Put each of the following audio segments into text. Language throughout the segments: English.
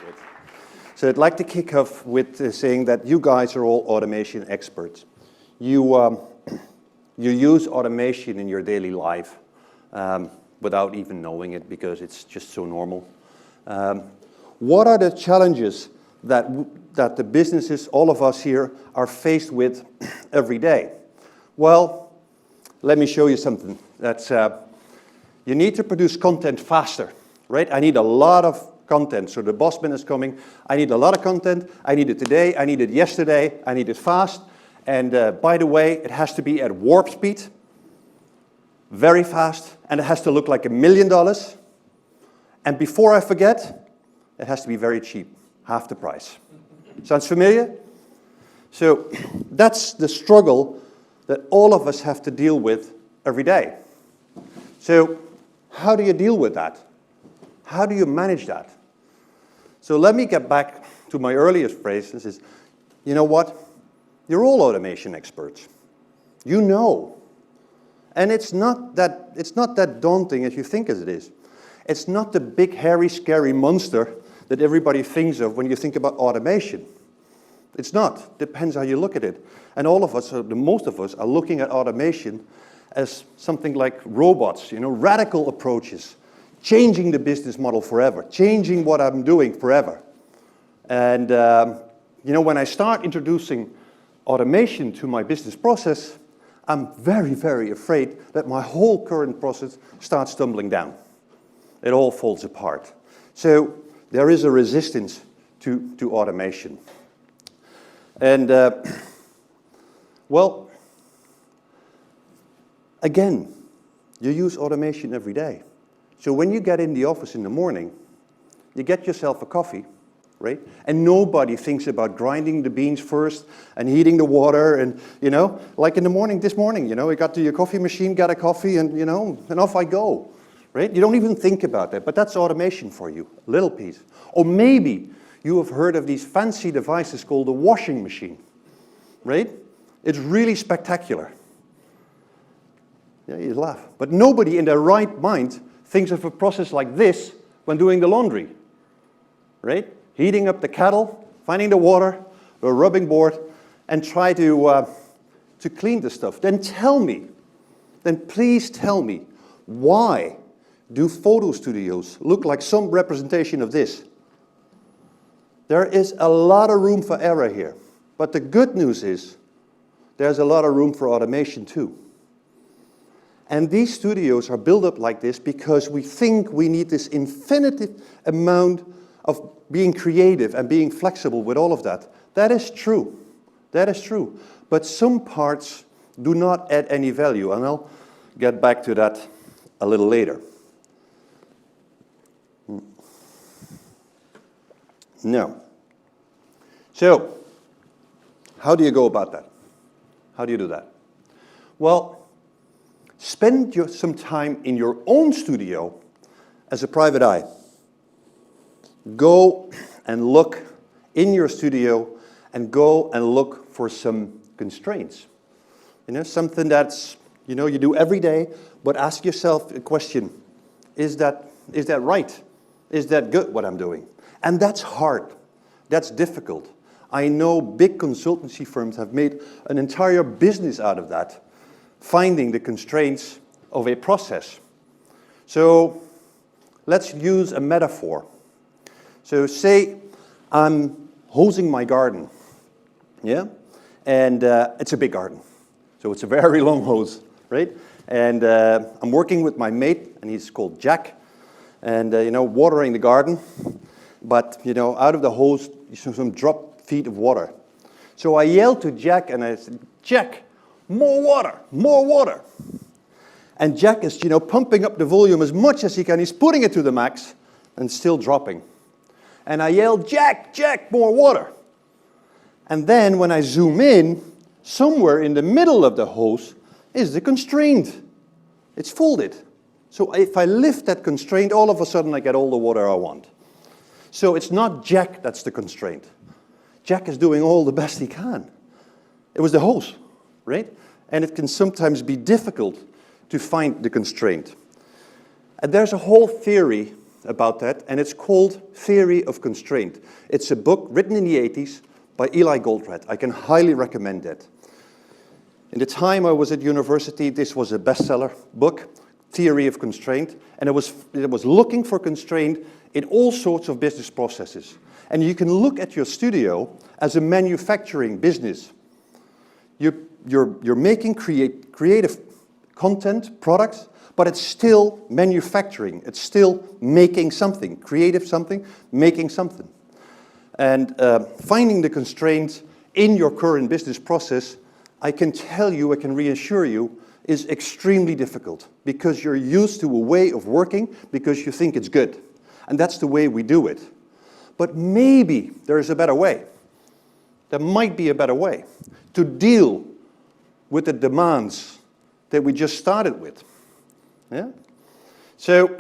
Good. So I'd like to kick off with saying that you guys are all automation experts. You use automation in your daily life without even knowing it because it's just so normal. What are the challenges that the businesses, all of us here, are faced with every day? Well, let me show you something. That's you need to produce content faster, right? I need a lot of content. So the bossman is coming. I need a lot of content. I need it today. I need it yesterday. I need it fast. And by the way, it has to be at warp speed, very fast, and it has to look like $1 million. And before I forget, it has to be very cheap, half the price. Sounds familiar? So that's the struggle that all of us have to deal with every day. So how do you deal with that? How do you manage that? So let me get back to my earliest phrase. This is, you know what? You're all automation experts. You know. And it's not that daunting as you think as it is. It's not the big, hairy, scary monster that everybody thinks of when you think about automation. It's not. Depends how you look at it. And all of us, most of us, are looking at automation as something like robots, radical approaches, changing the business model forever, changing what I'm doing forever. And, when I start introducing automation to my business process, I'm very, very afraid that my whole current process starts tumbling down. It all falls apart. So there is a resistance to automation. And, well, again, you use automation every day. So when you get in the office in the morning, you get yourself a coffee, right? And nobody thinks about grinding the beans first and heating the water and, like in the morning, this morning, you got to your coffee machine, got a coffee and, and off I go, right? You don't even think about that, but that's automation for you, a little piece. Or maybe you have heard of these fancy devices called a washing machine, right? It's really spectacular. Yeah, you laugh. But nobody in their right mind thinks of a process like this when doing the laundry, right? Heating up the kettle, finding the water, the rubbing board, and try to clean the stuff. Then please tell me, why do photo studios look like some representation of this? There is a lot of room for error here. But the good news is, there's a lot of room for automation too. And these studios are built up like this because we think we need this infinite amount of being creative and being flexible with all of that. That is true. That is true. But some parts do not add any value, and I'll get back to that a little later. Now, so how do you go about that? How do you do that? Well, spend some time in your own studio as a private eye. Go and look in your studio and go and look for some constraints. Something that's, you do every day, but ask yourself a question. Is that right? Is that good, what I'm doing? And that's hard. That's difficult. I know big consultancy firms have made an entire business out of that, finding the constraints of a process. So let's use a metaphor. So say I'm hosing my garden, yeah? And it's a big garden. So it's a very long hose, right? And I'm working with my mate, and he's called Jack, and, watering the garden. But, out of the hose, some drop feet of water. So I yelled to Jack, and I said, Jack, more water, more water. And Jack is, pumping up the volume as much as he can. He's putting it to the max and still dropping. And I yelled, Jack, Jack, more water. And then when I zoom in, somewhere in the middle of the hose is the constraint. It's folded. So if I lift that constraint, all of a sudden I get all the water I want. So it's not Jack that's the constraint. Jack is doing all the best he can. It was the hose, right? And it can sometimes be difficult to find the constraint. And there's a whole theory about that, and it's called Theory of Constraint. It's a book written in the 80s by Eli Goldratt. I can highly recommend it. In the time I was at university, this was a bestseller book, Theory of Constraint, and it was looking for constraint in all sorts of business processes. And you can look at your studio as a manufacturing business. You're making creative content, products, but it's still manufacturing. It's still making something, creative something, making something. And finding the constraints in your current business process, I can tell you, I can reassure you, is extremely difficult because you're used to a way of working because you think it's good. And that's the way we do it. But maybe there is a better way. There might be a better way to deal with the demands that we just started with. Yeah? So,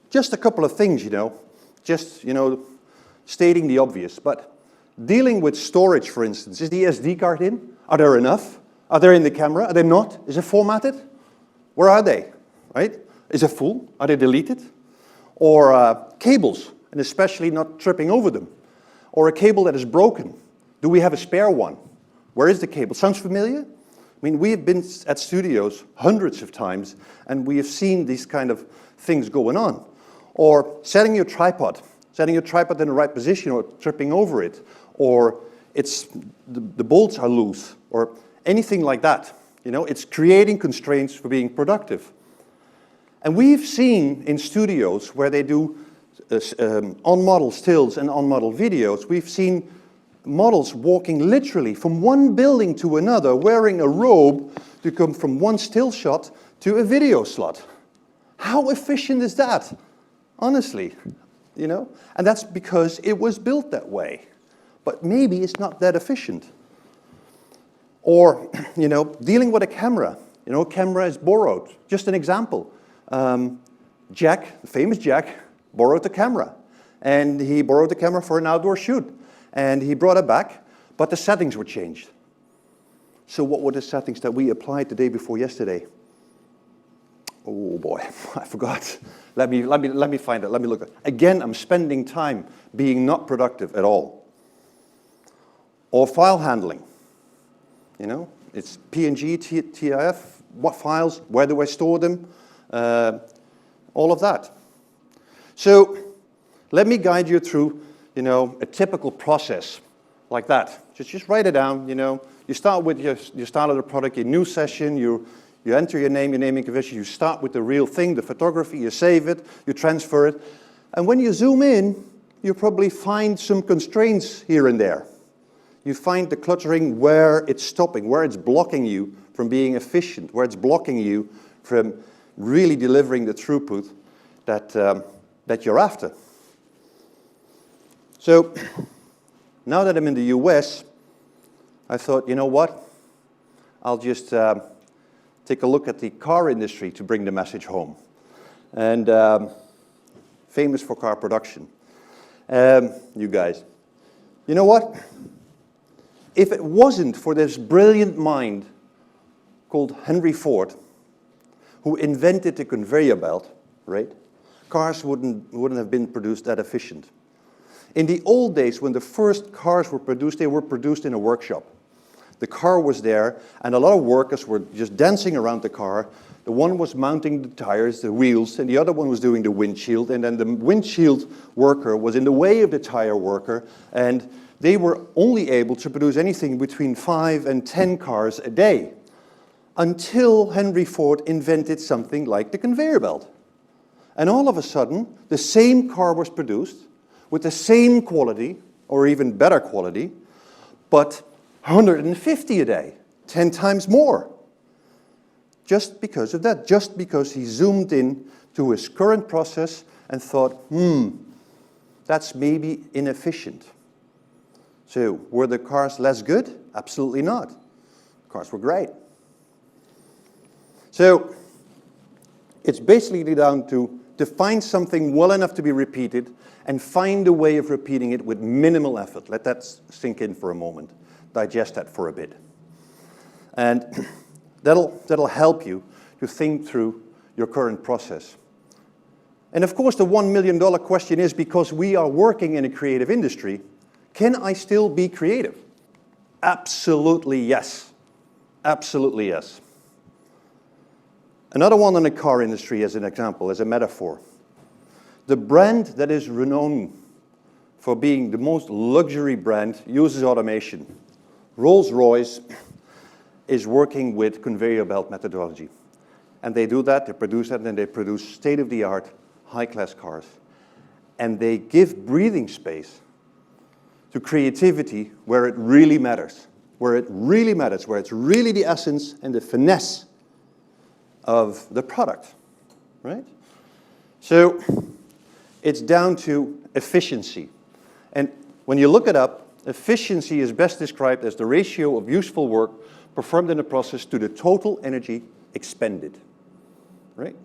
just a couple of things, just, stating the obvious, but dealing with storage, for instance, is the SD card in? Are there enough? Are they in the camera? Are they not? Is it formatted? Where are they? Right? Is it full? Are they deleted? Or cables, and especially not tripping over them. Or a cable that is broken. Do we have a spare one? Where is the cable? Sounds familiar? I mean, we have been at studios hundreds of times, and we have seen these kind of things going on. Or setting your tripod in the right position, or tripping over it, or the bolts are loose, or anything like that. It's creating constraints for being productive. And we've seen in studios where they do on-model stills and on-model videos, we've seen models walking literally from one building to another, wearing a robe to come from one still shot to a video slot. How efficient is that? Honestly, And that's because it was built that way. But maybe it's not that efficient. Or, dealing with a camera. Camera is borrowed. Just an example. Jack, the famous Jack, borrowed the camera. And he borrowed the camera for an outdoor shoot. And he brought it back, but the settings were changed. So what were the settings that we applied the day before yesterday? Oh boy, I forgot. Let me find it. Let me look at it. Again, I'm spending time being not productive at all. Or file handling. It's PNG, TIFF, what files, where do I store them? All of that. So let me guide you through, a typical process like that. Just write it down, You start with your style of the product, your new session, you enter your name, your naming convention, you start with the real thing, the photography, you save it, you transfer it. And when you zoom in, you probably find some constraints here and there. You find the cluttering where it's stopping, where it's blocking you from being efficient, where it's blocking you from really delivering the throughput that you're after. So, now that I'm in the US, I thought, you know what? I'll just take a look at the car industry to bring the message home. And famous for car production. You guys. You know what? If it wasn't for this brilliant mind called Henry Ford, who invented the conveyor belt, right? Cars wouldn't have been produced that efficient. In the old days, when the first cars were produced, they were produced in a workshop. The car was there, and a lot of workers were just dancing around the car. The one was mounting the tires, the wheels, and the other one was doing the windshield, and then the windshield worker was in the way of the tire worker, and they were only able to produce anything between 5 and 10 cars a day, until Henry Ford invented something like the conveyor belt. And all of a sudden, the same car was produced, with the same quality, or even better quality, but 150 a day, 10 times more. Just because of that, just because he zoomed in to his current process and thought, that's maybe inefficient. So, were the cars less good? Absolutely not. The cars were great. So, it's basically down to find something well enough to be repeated and find a way of repeating it with minimal effort. Let that sink in for a moment. Digest that for a bit. And that'll help you to think through your current process. And of course, the $1 million question is, because we are working in a creative industry, can I still be creative? Absolutely yes. Absolutely yes. Another one in the car industry as an example, as a metaphor. The brand that is renowned for being the most luxury brand uses automation. RollsRoyce is working with conveyor belt methodology. And they do that, they produce that, and then they produce state-of-the-art, high-class cars. And they give breathing space to creativity where it really matters. Where it really matters, where it's really the essence and the finesse of the product, right? So it's down to efficiency. And when you look it up, efficiency is best described as the ratio of useful work performed in a process to the total energy expended, right?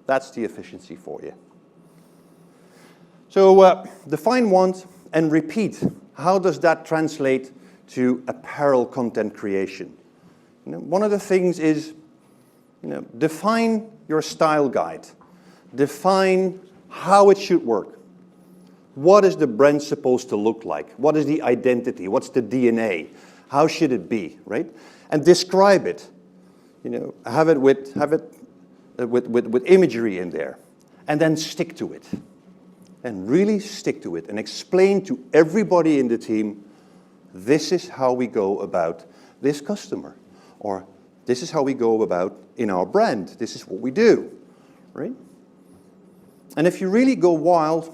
That's the efficiency for you. So define, want, and repeat. How does that translate to apparel content creation? One of the things is, define your style guide. Define how it should work. What is the brand supposed to look like? What is the identity? What's the DNA? How should it be, right? And describe it. Have it with imagery in there. And then stick to it. And really stick to it. And explain to everybody in the team, this is how we go about this customer. Or this is how we go about in our brand. This is what we do, right? And if you really go wild,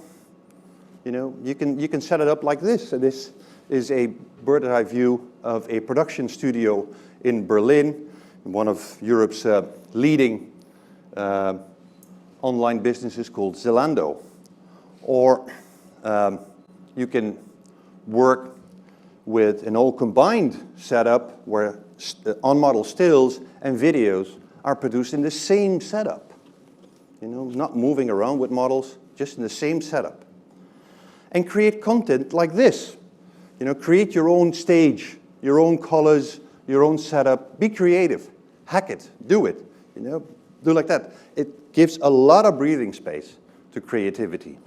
you can set it up like this. So this is a bird's eye view of a production studio in Berlin, one of Europe's leading online businesses called Zalando. Or you can work with an all-combined setup where on-model stills and videos are produced in the same setup. Not moving around with models, just in the same setup. And create content like this. Create your own stage, your own colors, your own setup. Be creative. Hack it. Do it. Do like that. It gives a lot of breathing space to creativity.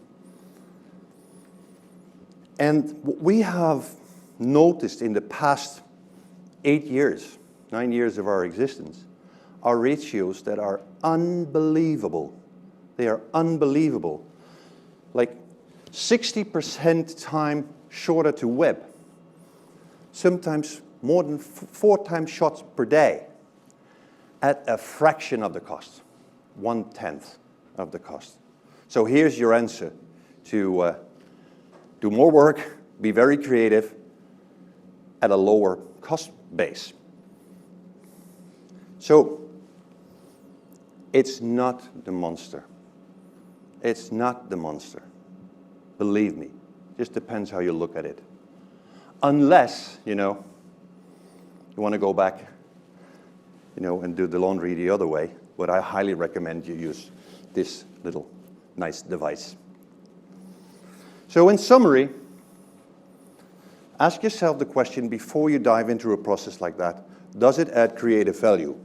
And what we have noticed in the past 8 years, 9 years of our existence, are ratios that are unbelievable. They are unbelievable. Like 60% time shorter to web. Sometimes more than 4 times shots per day at a fraction of the cost, 1/10 of the cost. So here's your answer to do more work, be very creative at a lower cost base. So it's not the monster. It's not the monster. Believe me, just depends how you look at it. Unless, you want to go back, and do the laundry the other way, but I highly recommend you use this little nice device. So in summary, ask yourself the question before you dive into a process like that, does it add creative value?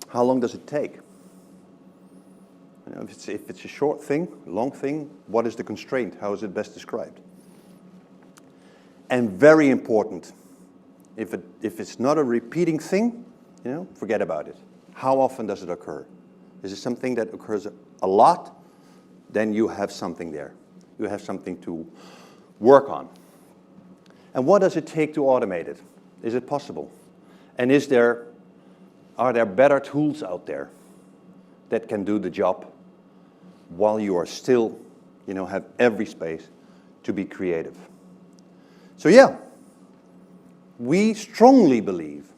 How long does it take? If it's a short thing, a long thing, what is the constraint? How is it best described? And very important, if it's not a repeating thing, forget about it. How often does it occur? Is it something that occurs a lot? Then you have something there. You have something to work on. And what does it take to automate it? Is it possible? And are there better tools out there that can do the job while you are still, have every space to be creative? So yeah, we strongly believe,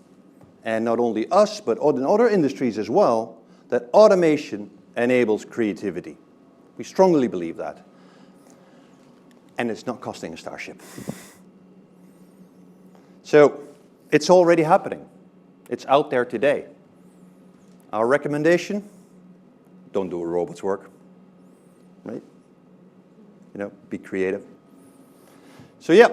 and not only us, but in other industries as well, that automation enables creativity. We strongly believe that. And it's not costing a starship. So it's already happening. It's out there today. Our recommendation, don't do a robot's work, right? Be creative. So yeah,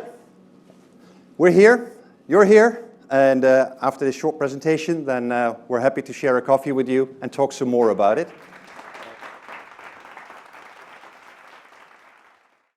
we're here, you're here, And after this short presentation, then we're happy to share a coffee with you and talk some more about it.